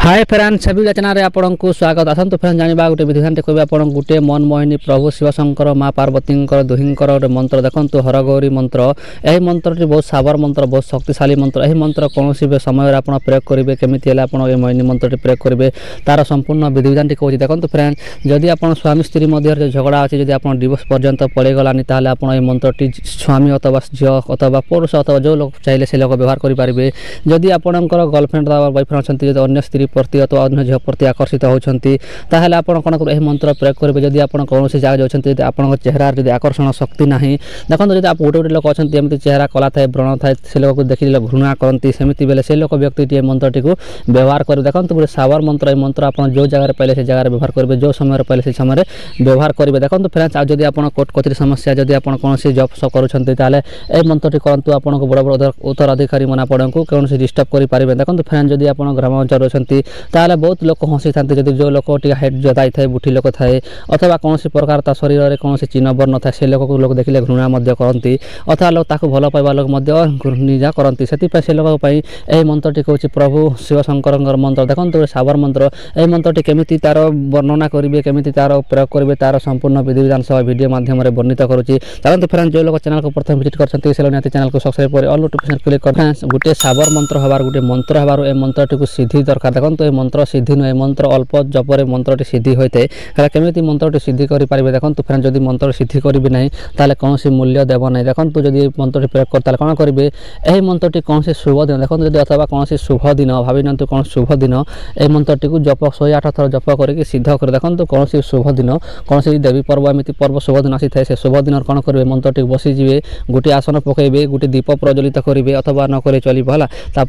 Hi friend सभी channel आपन को स्वागत आसतु फ्रेंड जाना गोटे विधान कहबे आप गोटे मनमोहिनी प्रभु शिवशंकर माँ पार्वती दुहींकर गोटे मंत्र देखो हरगौरी मंत्र। यह मंत्र बहुत साबर मंत्र बहुत शक्तिशाली मंत्र। यह मंत्र कौन समय आप प्रयोग करेंगे केमी मोहिनी मंत्र प्रयोग करेंगे तार संपूर्ण विधिविधान टी कहूँ। देखो फ्रेंड जदि आप स्वामी स्त्री मध्य झगड़ा अच्छे जब आप डिवोर्स पर्यंत पड़ेगलानी ताल आप मंत्रटी स्वामी अथवा झी अथवा पुरुष अथवा जो लोग चाहिए से लोग व्यवहार करेंगे। जदि आपंकर गर्लफ्रेंड बॉयफ्रेंड अच्छा अन्य स्त्री प्रति अथवा अन्य झील प्रति आकर्षित होती ताहले आपण कौन कर मंत्र प्रयोग करेंगे। जदि आप कौन जगह जाती आप चेहरा जब आकर्षण शक्ति ना देखो जब आप गोटे गोटे लोक अच्छा एमती चेहरा कला थाए व्रण थाए से लोग देखिए घृणा करती सेमती बेले से लोक व्यक्ति मंत्रटी को व्यवहार करें। देखो गोटे सावर मंत्र ये मंत्र आप जो जगह पाइले से जगह व्यवहार करेंगे जो समय पाइले से समय व्यवहार करेंगे। देखो फ्रेंड्स आज जब आप कोर्ट कचेरी समस्या जब आप कौन जब सब करें मंत्रटी करूँ आपको बड़ बड़ उत्तराधिकारी मन आपण को कौन डिस्टर्ब करेंगे। देखो फ्रेंड जब आप ग्रामांचल अच्छा ताले बहुत लोग हसी था जब जो लोक हाइट जताई थाए बुढ़ी लोक थाए अथवा कौन प्रकार ता शरीर में कौन चिन्ह वर्ण था से लोक को लोग देखिले घृणा करती अथवा लोग ताकू भल पाइबा लोग निजा करती से लोक मंत्रटी कहूँ प्रभु शिवशंकर मंत्र। देखो साबर मंत्र यह मंत्रटी केमी तार वर्णना करेंगे केमी तार प्रयोग करेंगे तार संपूर्ण विधिविधान सह वीडियो माध्यम वर्णित करुँची। चलते फ्रेंड जो लोग चैनल को प्रथम विजिट करते चैनल को सब्सक्राइब कर ऑल नोटिफिकेशन क्लिक कर गोटे साबर मंत्र हबार गोटे मंत्र हबार मंत्रटी को सिद्धि दरकार। देखो ये मंत्र सिद्धि नुहे मंत्र अल्प जपर मंत्रटी सिद्धि होता है केमी मंत्रटी सिद्धि करेंगे। देखो फ्रेंड जब मंत्र सिद्धि करेंगे ना ताले कौन मंत्य देव ना। देखो जब मंत्रटी प्रयोग करते कौन करेंगे यही मंत्रटी कौन शुभ दिन देखो जब अथवा कौन शुभ दिन भावी ना कौन शुभ दिन यह मंत्रटी को जप 108 थर जप करके सिद्ध कर। देखो कौन शुभ दिन कौन देवी पर्व एमती पर्व शुभ दिन आसी थाए से शुभ दिन कौन करेंगे मंत्रटी बसीजे गोटे आसन पकड़े गोटे दीप प्रज्वलित करेंगे अथवा न करे चलो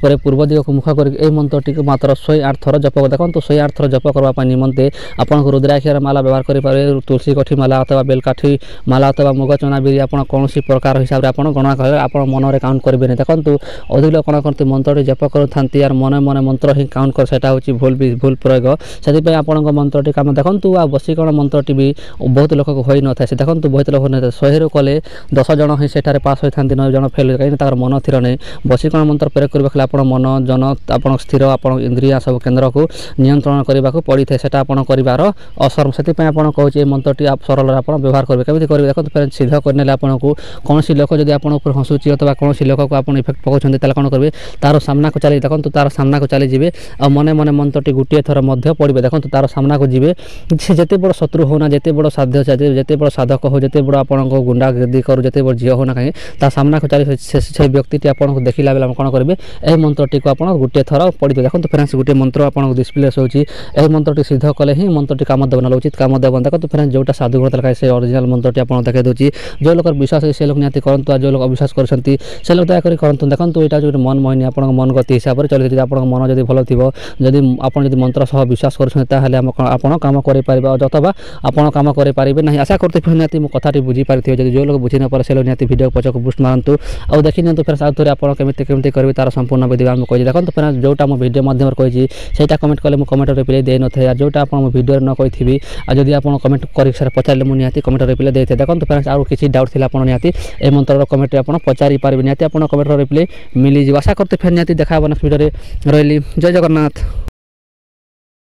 है पूर्व दिग को मुख करके मंत्रटी को मात्र 108 थर जप। देखो 108 थर जप करने निमंते आपको रुद्राक्षर माला व्यवहार करेंगे तुलसी काठी माला अथवा बेलकाठी माला अथवा मुग चना बिरी आप कौन प्रकार हिसाब से आप गणना करेंगे आप मन में काउंट करेंगे। देखो अधिक लोग कौन करते मंत्रटी जप करते यार मन मन मंत्र ही काउंट कर सेटा होची भूल प्रयोग से आपन मंत्रटी काम। देखो आ वशीकरण मंत्रटी भी बहुत लोक हो न था देखो बहुत लोक हो 100 रु कले 10 जन ही सेठारे पास होता 9 जन फेल कहीं मन स्थिर नहीं। वशीकरण मंत्र प्रयोग करने आप मन जन आप स्थिर आप इंद्रिया सब केन्द्र को नियंत्रण करने को पड़ी थे सेटा आपन करिवार असर से आपन कहूँ मंत्रटी आप सरल आप व्यवहार करेंगे केमी करेंगे। देखो फ्रेंड सिद्ध करने आपन को कौन लोक जब आप हसुची अथवा कौन लोक को आप इफेक्ट पकाउछन्ते ताले कौन करेंगे तार सामना को चली। देखो तार सामना को चली जीवे आ मने मने मंत्रटी गोटे थर मध्य पड़े। देखो तार सामना को जीवे से जिते बड़ शत्रु होना जिते बड़ साध्य जिते बड़ साधक हो जिते बड़ आपन गुंडा गर्दी करू जिते बड़ झील होना कहीं ता सामना को चली से व्यक्ति आपको देखला बेला कौन करेंगे यह मंत्रटी को आप गोटे थर पढ़ी। देखो फ्रेंड्स गोटे मंत्र आपको डिस्प्ले होची यह मंत्रटी सिद्ध कले ही मंत्रटी काम देव ना उचित काम देव। देखो फ्रेंड्स जोटा साधु ग्रंथ लिखा से ओरिजिनल मंत्रटी आपको देखा दूसरी जो लोग विश्वास है से लोग निहाती करंतु जो लोग अविश्वास करते से लोग दयाकोरी करंतु। देखो यहाँ जो मन मोहिनी आप मन गति हिसाब से चलते आप मन जब भल थी जदि आप मंत्र सह विश्वास कर काम करेंगे अथवा आप काम करेंगे ना। आशा करते फिर निहाती मो कथाटी बुझी पारे जब जो लोग बुझी न पारे से लोग निहाती वीडियो पछक बुस्ट मारतु और देखी नियंतु फिर आउ थे आप केमी करेंगे तार संपूर्ण विधिविधान कही। देखो फिर जोटा मो वीडियो माध्यम कही सेटा कमेंट कले मुझे कमेंट रिप्लाई दे न थे जोटा आप वीडियो न कही जदि आप कमेंट कर पचारे मुझे निहाती कमेंट रिप्लाई दे थे। देखो फ्रेंड्स आउ किसी डाउट थी आप निहाती ए मंत्र कमेंट आप पचारि पारे निहाती आप कमेंट रिप्लाई मिल जाए। आशा करते फिर निहाती देखा नेक्स्ट वीडियो रही जय जगन्नाथ।